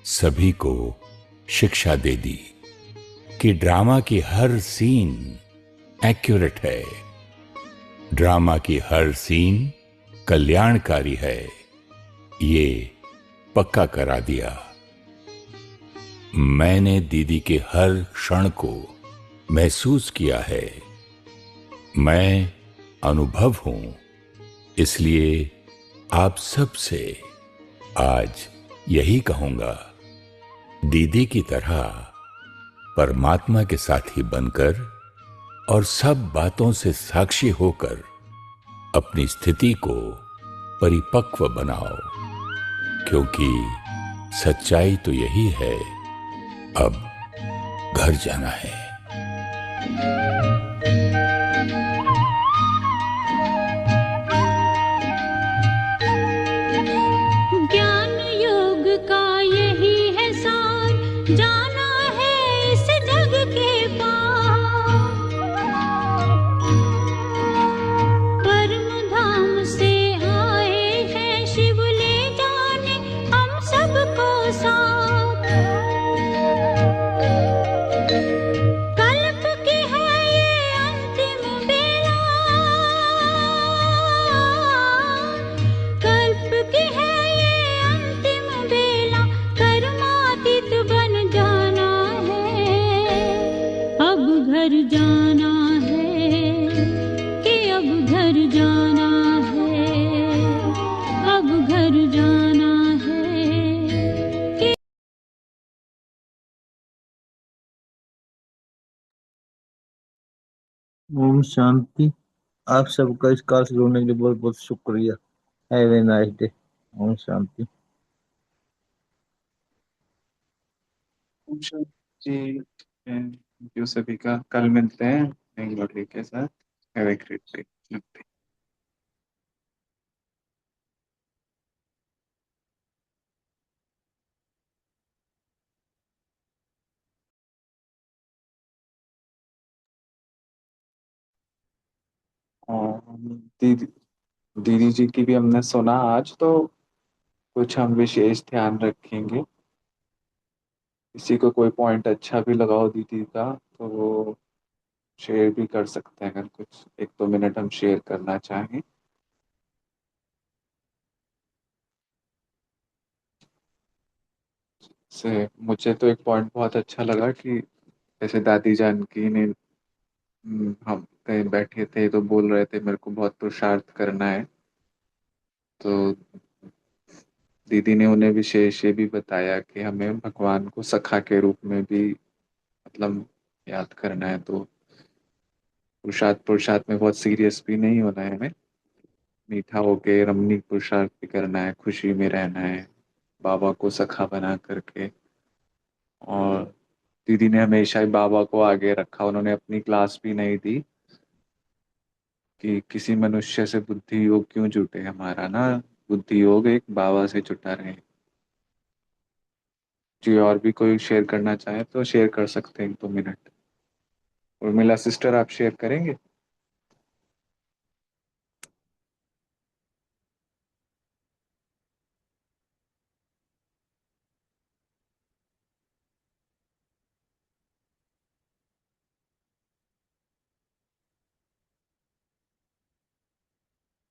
सभी को शिक्षा दे दी कि ड्रामा की हर सीन एक्यूरेट है, ड्रामा की हर सीन कल्याणकारी है, ये पक्का करा दिया। मैंने दीदी के हर क्षण को महसूस किया है। मैं अनुभव हूं, इसलिए आप सबसे आज यही कहूंगा, दीदी की तरह परमात्मा के साथी बनकर और सब बातों से साक्षी होकर अपनी स्थिति को परिपक्व बनाओ, क्योंकि सच्चाई तो यही है, अब घर जाना है। ज्ञान योग का यही है सार, जाना है इस जग के पार। परम धाम से आए हैं शिव, ले जाने हम सबको साथ। कल्प की है ये अंतिम बेला, कल्प की है ये अंतिम बेला, कर्मातीत बन जाना है, अब घर जाना है, कि अब घर जाना है, अब घर जाना है, कि ओम शांति। आप सबका इस काल से जुड़ने के लिए बहुत बहुत शुक्रिया। Have a nice day. Om Shanti. Om Shanti जी। यू सभी का कल मिलते हैं नई लॉटरी के साथ। Have a great day. और दीदी दीदी जी की भी हमने सुना आज, तो कुछ हम विशेष ध्यान रखेंगे। किसी को कोई पॉइंट अच्छा भी लगाओ दीदी का तो वो शेयर भी कर सकते हैं, अगर कुछ 1-2 मिनट हम शेयर करना चाहें। से मुझे तो एक पॉइंट बहुत अच्छा लगा कि जैसे दादी जानकी ने हम कहीं बैठे थे तो बोल रहे थे मेरे को बहुत पुरुषार्थ करना है, तो दीदी ने उन्हें विशेष ये भी बताया कि हमें भगवान को सखा के रूप में भी मतलब याद करना है। तो पुरुषार्थ में बहुत सीरियस भी नहीं होना है, हमें मीठा होके रमणीक पुरुषार्थ भी करना है, खुशी में रहना है बाबा को सखा बना करके। और दीदी ने हमेशा ही बाबा को आगे रखा, उन्होंने अपनी क्लास भी नहीं दी कि किसी मनुष्य से बुद्धि योग क्यों जुटे, हमारा ना बुद्धि योग एक बाबा से जुटा रहे। जी और भी कोई शेयर करना चाहे तो शेयर कर सकते हैं 1-2 मिनट। उर्मिला सिस्टर आप शेयर करेंगे?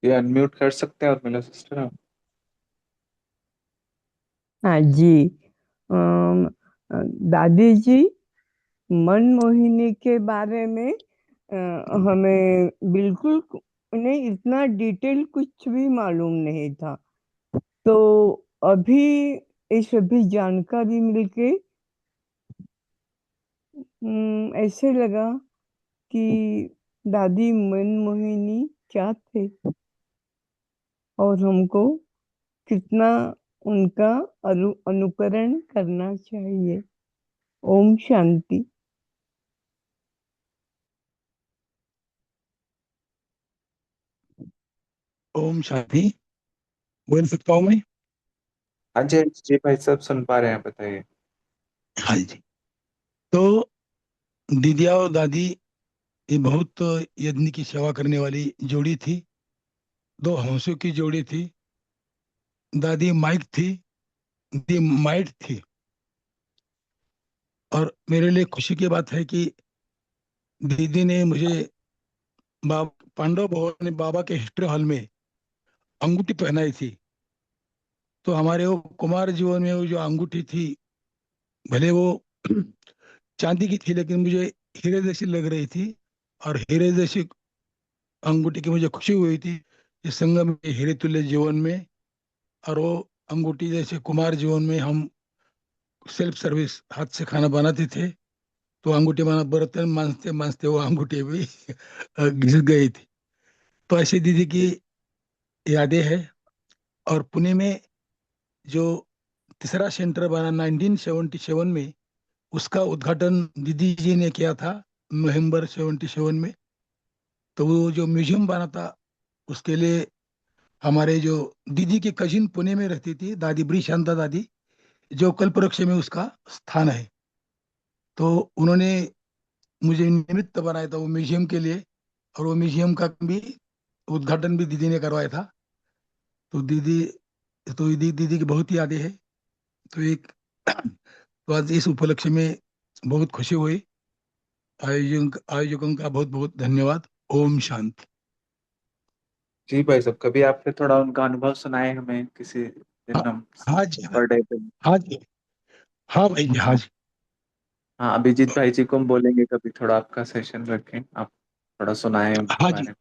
ये अनम्यूट कर सकते हैं उर्मिला सिस्टर आप? हाँ जी। दादी जी, मनमोहिनी के बारे में हमें बिल्कुल नहीं, इतना डिटेल कुछ भी मालूम नहीं था, तो अभी ये सभी जानकारी मिलके ऐसे लगा कि दादी मनमोहिनी क्या थे और हमको कितना उनका अनुकरण करना चाहिए। ओम शांति। ओम शांति। बोल सकता हूँ मैं? हाँ जी जी भाई साहब सुन पा रहे हैं, बताइए। हाँ जी। तो दीदिया और दादी ये बहुत यज्ञ की सेवा करने वाली जोड़ी थी, 2 हंसों की जोड़ी थी। दादी माइट थी। और मेरे लिए खुशी की बात है कि दीदी ने मुझे पांडव भवन में बाबा के हिस्ट्री हॉल में अंगूठी पहनाई थी। तो हमारे वो कुमार जीवन में वो जो अंगूठी थी, भले वो चांदी की थी, लेकिन मुझे हीरे जैसी लग रही थी। और हीरे जैसी अंगूठी की मुझे खुशी हुई थी इस संगम में हीरे तुल्य जीवन में। और वो अंगूठी जैसे कुमार जीवन में हम सेल्फ सर्विस हाथ से खाना बनाते थे, तो अंगूठी बना बर्तन मांजते मांजते वो अंगूठी भी घिस गई थी। तो ऐसी दीदी की यादें हैं। और पुणे में जो तीसरा सेंटर बना 1977 में, उसका उद्घाटन दीदी जी ने किया था नवंबर 77 में। तो वो जो म्यूजियम बना था, उसके लिए हमारे जो दीदी की कजिन पुणे में रहती थी, दादी ब्री शांता दादी, जो कल्पवृक्ष में उसका स्थान है, तो उन्होंने मुझे निमित्त बनाया था वो म्यूजियम के लिए। और वो म्यूजियम का भी उद्घाटन भी दीदी ने करवाया था। तो दीदी की बहुत यादें है। तो एक तो आज इस उपलक्ष्य में बहुत खुशी हुई। आयोजकों का बहुत बहुत धन्यवाद। ओम शांति। जी भाई साहब, कभी आपने थोड़ा उनका अनुभव सुनाए हमें किसी दिन हम हाँ जी, हाँ बर्थडे पे। हाँ जी, हाँ भाई जी, हाँ जी। हाँ, अभिजीत भाई जी को हम बोलेंगे कभी थोड़ा आपका सेशन रखें, आप थोड़ा सुनाएं उनके हाँ बारे जी, में।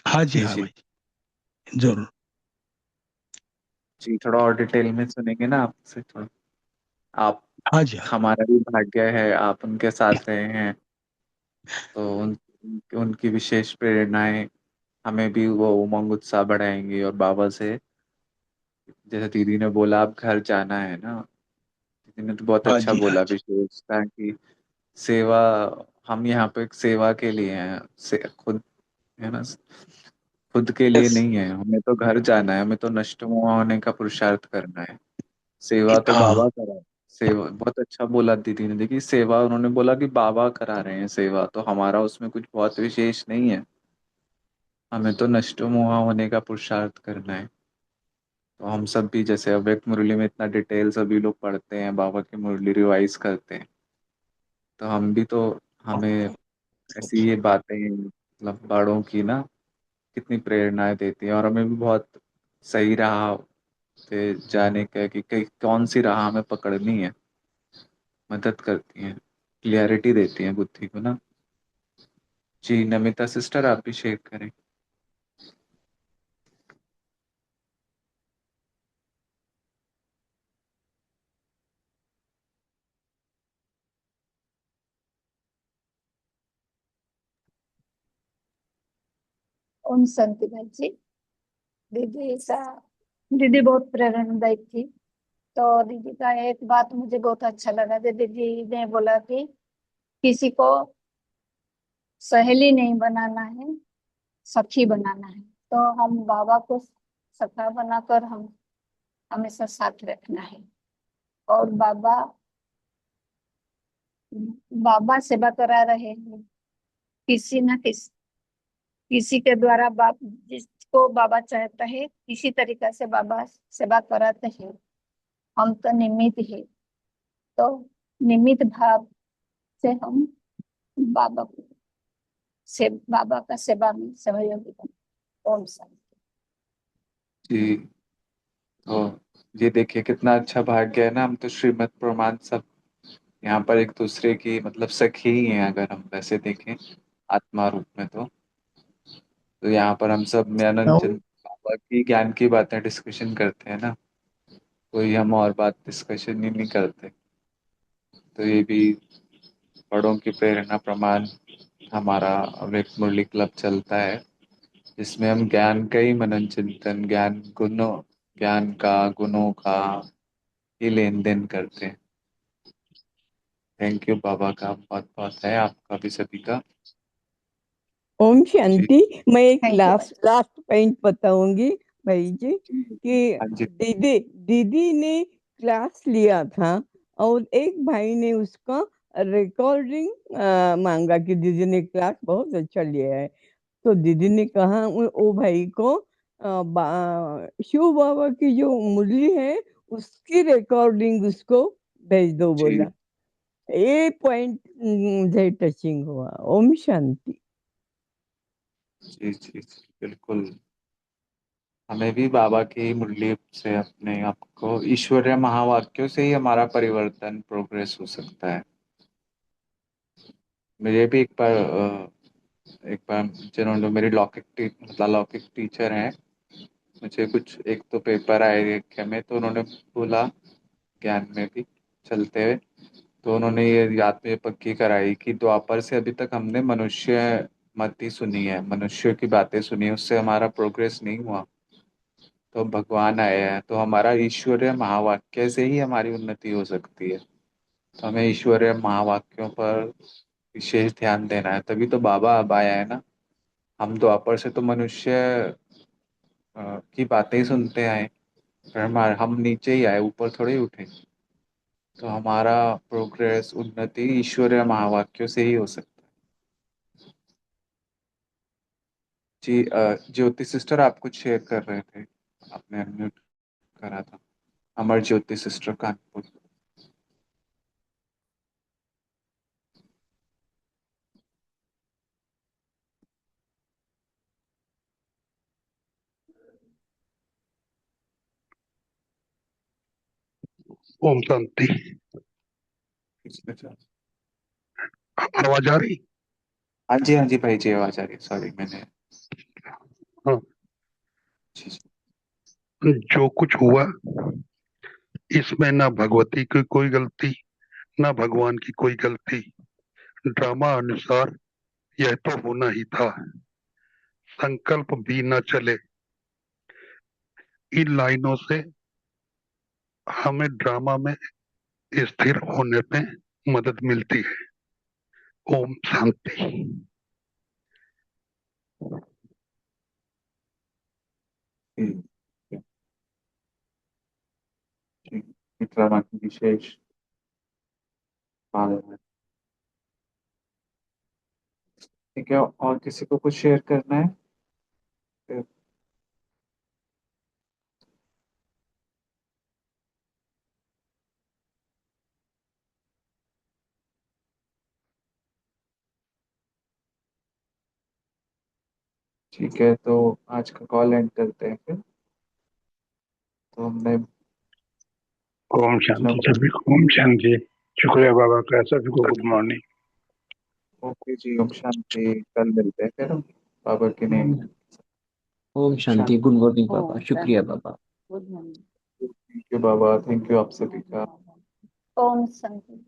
हाँ जी, जी हाँ जी भाई, जरूर। जी, थोड़ा और डिटेल में सुनेंगे ना आपसे थोड़ा। आप, हाँ जी, हाँ। हमारा भी भाग्य है आप उनके साथ रहे हैं, तो उनकी विशेष प्रेरणाएं हमें भी वो उमंग उत्साह बढ़ाएंगी। और बाबा से, जैसे दीदी ने बोला, आप घर जाना है ना, दीदी ने तो बहुत हाँ अच्छा जी, हाँ बोला, जी। विशेषता कि सेवा, हम यहाँ पे एक सेवा के लिए हैं, खुद, है ना, खुद के लिए यस। नहीं है। हमें तो घर जाना है, हमें तो नष्ट मोह होने का पुरुषार्थ करना है। सेवा तो हाँ, बाबा करा, सेवा बहुत अच्छा बोला दीदी ने। देखिए, सेवा उन्होंने बोला कि बाबा करा रहे हैं सेवा, तो हमारा उसमें कुछ बहुत विशेष नहीं है। हमें तो नष्ट मोह होने का पुरुषार्थ करना है। तो हम सब भी, जैसे अव्यक्त मुरली में इतना डिटेल सभी लोग पढ़ते हैं, बाबा की मुरली रिवाइज करते हैं, तो हम भी तो, हमें ऐसी ये बातें, मतलब बड़ों की ना कितनी प्रेरणाएं देती हैं। और हमें भी बहुत सही राह पे जाने का, कि कौन सी राह हमें पकड़नी है, मदद करती हैं, क्लियरिटी देती हैं बुद्धि को ना। जी, नमिता सिस्टर, आप भी शेयर करें। ओम शांति भाई जी। दीदी बहुत प्रेरणादायक थी। तो दीदी का एक बात मुझे बहुत अच्छा लगा। दीदी जी ने बोला कि किसी को सहेली नहीं बनाना है, सखी बनाना है। तो हम बाबा को सखा बनाकर हम हमेशा साथ रखना है। और बाबा बाबा सेवा करा रहे हैं, किसी न किसी के द्वारा बाप जिसको बाबा चाहता है इसी तरीका से बाबा सेवा कराते हैं। हम तो निमित्त है, तो निमित्त भाव से हम बाबा को बाबा का सेवा में सहयोगी बने। ओम शांति। जी, तो ये देखिए कितना अच्छा भाग्य है ना, हम तो श्रीमत प्रमाण सब यहाँ पर एक दूसरे की, मतलब सखी ही हैं अगर हम वैसे देखें आत्मा रूप में। तो यहाँ पर हम सब में अनंत हाँ, चंद बाबा की ज्ञान की बातें डिस्कशन करते हैं ना, कोई हम और बात डिस्कशन ही नहीं करते। तो ये भी बड़ों की प्रेरणा प्रमाण हमारा अव्यक्त मुरली क्लब चलता है, जिसमें हम ज्ञान का ही मनन चिंतन, ज्ञान का, गुणों का ही लेन देन करते हैं। थैंक यू बाबा का बहुत बहुत है, आपका भी सभी का। ओम जी शांति। मैं एक thank you. Last last point बताऊंगी भाई जी कि हाँ जी। दीदी दीदी ने क्लास लिया था और एक भाई ने उसका रिकॉर्डिंग मांगा कि दीदी ने क्लास बहुत अच्छा लिया है। तो दीदी ने कहा वो भाई को शिव बाबा की जो मुरली है उसकी रिकॉर्डिंग उसको भेज दो जी बोला। ये पॉइंट मुझे टचिंग हुआ। ओम शांति। जी जी जी, बिल्कुल। हमें भी बाबा की मुरली से अपने आप को ईश्वरीय महावाक्यों से ही हमारा परिवर्तन प्रोग्रेस हो सकता है। मुझे भी एक बार जिन्होंने मेरी लौकिक टीचर हैं, मुझे कुछ एक तो पेपर आए थे में, तो उन्होंने बोला ज्ञान में भी चलते हुए, तो उन्होंने ये याद में पक्की कराई कि द्वापर से अभी तक हमने मनुष्य मति सुनी है, मनुष्य की बातें सुनी है, उससे हमारा प्रोग्रेस नहीं हुआ। तो भगवान आए हैं, तो हमारा ईश्वरीय महावाक्य से ही हमारी उन्नति हो सकती है। तो हमें ईश्वरीय महावाक्यों पर विशेष ध्यान देना है, तभी तो बाबा अब आया है ना। हम द्वापर से तो मनुष्य की बातें ही सुनते आए, फिर हम नीचे ही आए, ऊपर थोड़े ही उठे। तो हमारा प्रोग्रेस उन्नति ईश्वरीय महावाक्यों से ही हो सकता है। जी ज्योति सिस्टर, आप कुछ शेयर कर रहे थे, आपने अनम्यूट करा था। अमर ज्योति सिस्टर, कानपुर। ओम शांति। आवाज आ रही? हाँ जी, हाँ जी भाई जी, आवाज आ रही है। सॉरी, मैंने हाँ। जी जी। जो कुछ हुआ इसमें ना भगवती की कोई गलती, ना भगवान की कोई गलती। ड्रामा अनुसार यह तो होना ही था। संकल्प भी न चले। इन लाइनों से हमें ड्रामा में स्थिर होने में मदद मिलती है। ओम शांति। ड्रामा की विशेष पालन है। ठीक है, और किसी को कुछ शेयर करना है? ठीक है, तो आज का कॉल एंड करते हैं फिर। तो हमने ओम शांति सभी को। ओम शांति। शुक्रिया बाबा का। सभी को गुड मॉर्निंग। ओके जी, ओम शांति। कल मिलते हैं फिर हम बाबा के नेम। ओम शांति। गुड मॉर्निंग बाबा। शुक्रिया बाबा। थैंक यू बाबा, थैंक यू आप सभी का। ओम शांति।